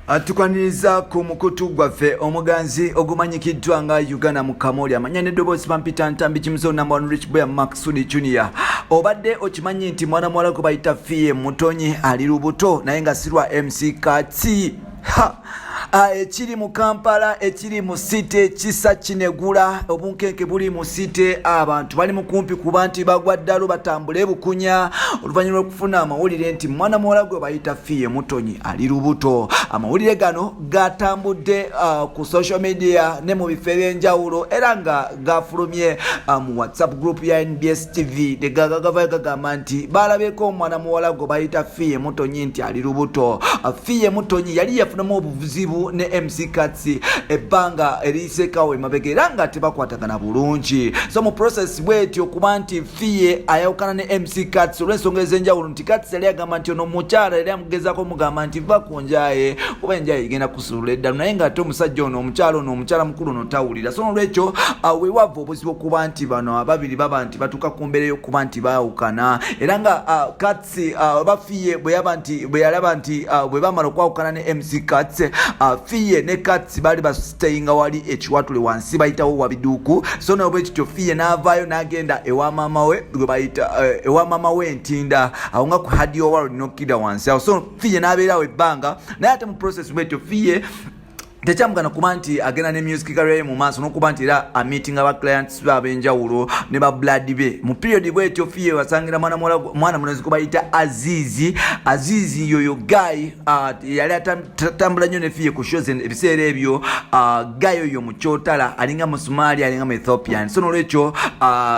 Tukwaniriza ku mukutu gwaffe omuganzi ogumanyikiddwa nga Uganda Mukamooli amanya n'eddoboozi Pampita Ntambi Kimuso number 1 Rich Boy Maxudi Junior. Obadde okimanyi nti mwana muwala gwe bayita Fille Mutoni ali lubuto naye nga Silwa MC Kati. Ekiri mu Kampala ekiri mu site kisa kinegula obunkenke buli mu site abantu bali mukumpi kuba nti bagwa ddalo batambule bukunya oluvannyuma lw'okufuna amawulire nti mwana muwala gwe bayita Fille Mutoni ali lubuto. Amawulire gano gatambudde ku social media ne mu bifo ebyenjawulo era nga gafulumye mu WhatsApp group ya NBS TV gagamba nti balabeko mwana muwala gwe bayita Fille Mutoni nti ali lubuto. Fille Mutoni yali yafunamu obuvuzibu ne MC Katsi ebbanga erisekawo emabega era nga tebakwatagana bulungi. So mu process bwetyo okuba nti Fille ayawukana ne MC Katsi olw'ensonga ez'enjawulo nti Katsi yali agamba nti ono mukyala yali amugezaako omugamba nti va ku njaye oba enjaye igenda kusulula eddalo naye nga ate omusajja ono omukyala mukulu ono tawulira. So n'olwekyo weewava obuzibu okuba nti bano ababiri baba nti batuuka ku mbeera y'okuba nti baawukana era nga Katsi oba Fille bwe yalaba nti bwe bamala okwawukana ne MC Katsi Fille ne Katsi bali bastayinga wali ekiwatule wansi bayitawo wabiduuku. So n'obwekityo Fille n'avaayo n'agenda ewa maama we gwe bayita ewa maama we Ntinda awo nga ku hadiyo walo n'okkira wansi awo. So Fille n'abeerawo ebbanga naye ate mu process bwetyo Fille tekyamugana kuba nti agenda ne music career mu maaso n'okuba nti era meeting aba clients ab'enjawulo ne ba blood be mu period bwetyo Fille wasangira mwana munozi gwe bayita Azizi yoyo guy yali atambula nnyo ne Fille ku shows ebiseera ebyo guy oyo mu kyotala alinga mu Somalia alinga mu Ethiopian. So n'olwekyo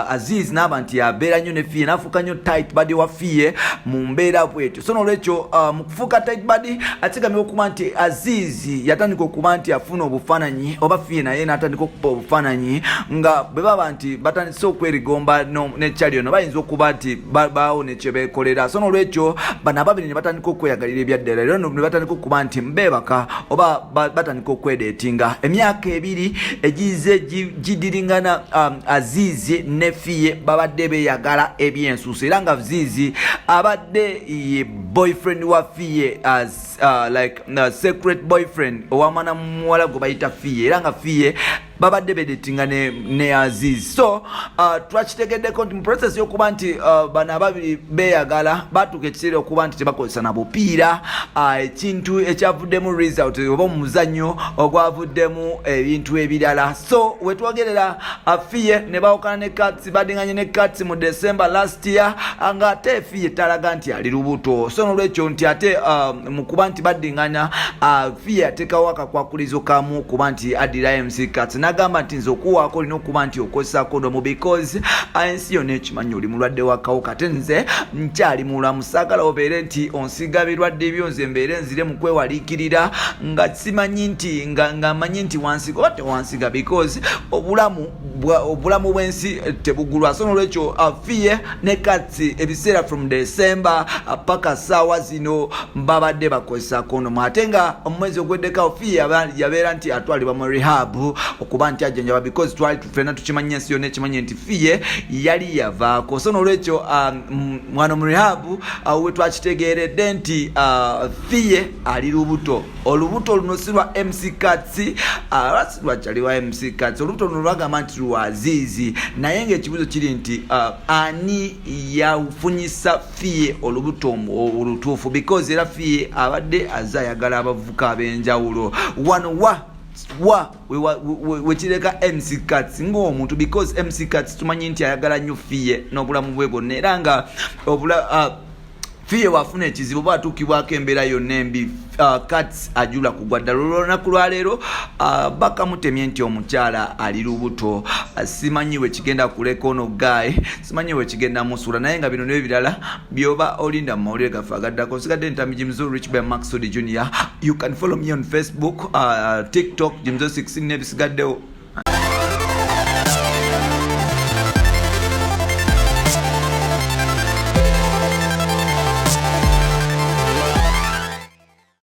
Azizi n'aba nti abeera nnyo ne Fille n'afuuka nnyo tight body wa Fille mu mbeera bwetyo. So n'olwekyo mu kufuuka tight body ategamye okuba nti Azizi yatandika okuba nti afuna obufaananyi oba Fille naye n'atandika okuba obufaananyi nga bwe baba nti batandise okwerigomba n'ekyali ono bayinza okuba nti baawo ne kye beekolera. So n'olwekyo bano ababiri ne batandika okweyagalira ebyaddala era ne batandika okuba nti mbeebaka oba batandika okwedeetinga. Emyaka ebiri egize gidiringana Azizi ne Fille babadde beeyagala ebyensuso era nga Azizi abadde ye boyfriend wa Fille as like secret boyfriend owamwana muwala gwe bayita Fille era nga Fille babadde bedetinga ne Azizi. So twakitegeddeko nti mu process y'okuba nti bano ababiri beeyagala batuuka ekiseera okuba nti tebakozesa na bupiira ekintu ekyavuddemu result oba omuzannyo ogwavuddemu ebintu ebirala. So wetwogerera Fille ne bawukana ne Katsi badinganye ne Katsi mu December last year nga ate Fille talaga nti ali lubuto. So n'olwekyo nti ate mu kuba nti badinganya Fille ateekawo akakwakulizo kamu kuba nti addira MC Katsi n'agamba nti nze okuwaako olina okuba nti okozesa kondomu because ensi yonna ekimanyi oli mulwadde w'akawuka ate nze nkyali mulamu saagala obeere nti onsiga birwadde byo nze mbeere nzire mu kwewaliikirira nga simanyi nti nga manyi nti wansiga oba tewansiga because obulamu bw'ensi tebugulwa. So n'olwekyo Fille ne Katsi ebiseera from December paka saawa zino babadde bakozesa kondomu ate nga omwezi ogweddekawo Fille yabeera nti atwalibwa mu rehab okuba nti ajjanjaba because twali tufena tukimanyi ensi yonna ekimanyi nti Fille yali yavaako. So n'olwekyo mwana mu rehab we twakitegeeredde nti Fille ali lubuto. Olubuto luno si lwa MC Katsi si lwakyali wa MC Katsi olubuto luno lwagamba nti lwa Azizi naye ng'ekibuzo kiri nti ani yafunyisa Fille olubuto olutuufu because era Fille abadde azayagala abavuka ab'enjawulo wano wekireka MC Katsi ng'omuntu because MC Katsi tumanyi nti ayagala nnyo Fille n'obulamu bwe bwonna era nga Fille wafuna ekizibu oba atuukibwako embeera yonna embi Katsi ajula kugwa ddala olunaku lwaleero bakamutemye nti omukyala ali lubuto. Simanyi we kigenda kuleka ono guy simanyi we kigenda musuula naye nga bino n'ebirala byoba olinda mu mawulire gaffe agaddako. Nsigadde Ntambi Jimzo Rich Boy Maxudi Junior. You can follow me on Facebook, TikTok Jimzo 16 n'ebisigaddewo.